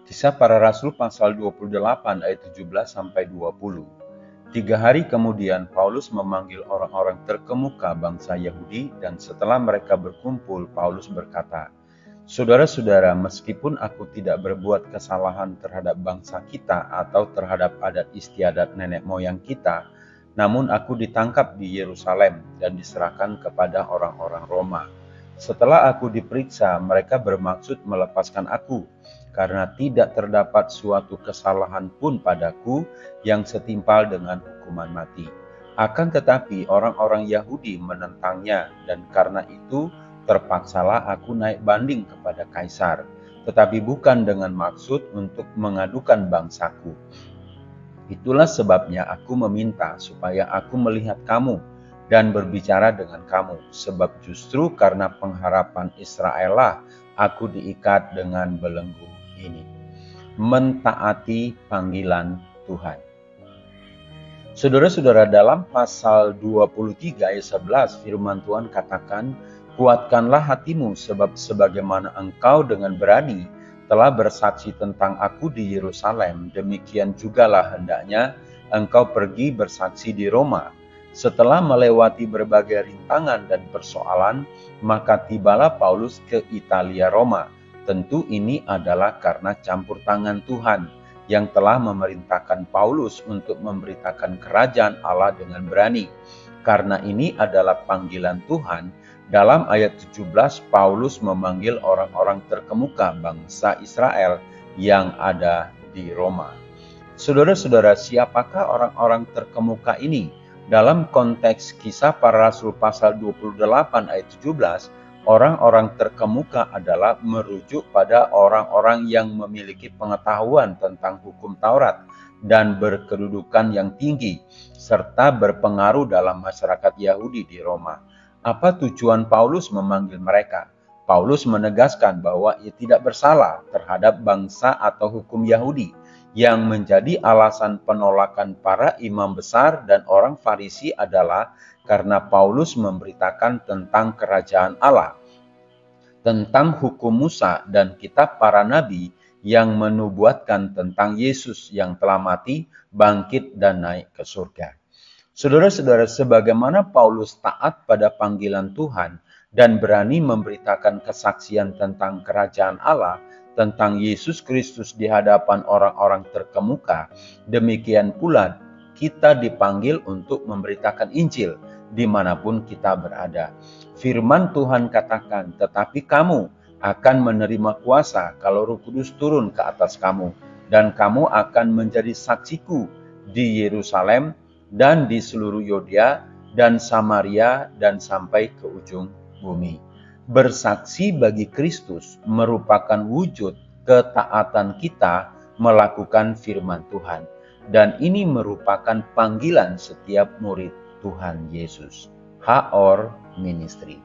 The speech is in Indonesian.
Kisah Para Rasul pasal 28 ayat 17 sampai 20. 3 hari kemudian Paulus memanggil orang-orang terkemuka bangsa Yahudi, dan setelah mereka berkumpul, Paulus berkata, "Saudara-saudara, meskipun aku tidak berbuat kesalahan terhadap bangsa kita atau terhadap adat istiadat nenek moyang kita, namun aku ditangkap di Yerusalem dan diserahkan kepada orang-orang Roma. Setelah aku diperiksa, mereka bermaksud melepaskan aku, karena tidak terdapat suatu kesalahan pun padaku yang setimpal dengan hukuman mati. Akan tetapi orang-orang Yahudi menentangnya, dan karena itu terpaksalah aku naik banding kepada Kaisar, tetapi bukan dengan maksud untuk mengadukan bangsaku. Itulah sebabnya aku meminta supaya aku melihat kamu dan berbicara dengan kamu, sebab justru karena pengharapan Israel lah aku diikat dengan belenggu ini." Mentaati panggilan Tuhan. Saudara-saudara, dalam pasal 23 ayat 11 firman Tuhan katakan, "Kuatkanlah hatimu, sebab sebagaimana engkau dengan berani telah bersaksi tentang aku di Yerusalem, demikian jugalah hendaknya engkau pergi bersaksi di Roma." Setelah melewati berbagai rintangan dan persoalan, maka tibalah Paulus ke Italia Roma. Tentu ini adalah karena campur tangan Tuhan yang telah memerintahkan Paulus untuk memberitakan kerajaan Allah dengan berani. Karena ini adalah panggilan Tuhan, dalam ayat 17 Paulus memanggil orang-orang terkemuka bangsa Israel yang ada di Roma. Saudara-saudara, siapakah orang-orang terkemuka ini? Dalam konteks Kisah Para Rasul pasal 28 ayat 17, orang-orang terkemuka adalah merujuk pada orang-orang yang memiliki pengetahuan tentang hukum Taurat dan berkedudukan yang tinggi, serta berpengaruh dalam masyarakat Yahudi di Roma. Apa tujuan Paulus memanggil mereka? Paulus menegaskan bahwa ia tidak bersalah terhadap bangsa atau hukum Yahudi, yang menjadi alasan penolakan para imam besar dan orang Farisi adalah karena Paulus memberitakan tentang kerajaan Allah, tentang hukum Musa dan kitab para nabi, yang menubuatkan tentang Yesus yang telah mati, bangkit, dan naik ke surga. Saudara-saudara, sebagaimana Paulus taat pada panggilan Tuhan dan berani memberitakan kesaksian tentang kerajaan Allah, tentang Yesus Kristus di hadapan orang-orang terkemuka, demikian pula kita dipanggil untuk memberitakan Injil dimanapun kita berada. Firman Tuhan katakan, "Tetapi kamu akan menerima kuasa kalau Roh Kudus turun ke atas kamu, dan kamu akan menjadi saksiku di Yerusalem dan di seluruh Yudea dan Samaria dan sampai ke ujung bumi." Bersaksi bagi Kristus merupakan wujud ketaatan kita melakukan firman Tuhan, dan ini merupakan panggilan setiap murid Tuhan Yesus. HOR Ministry.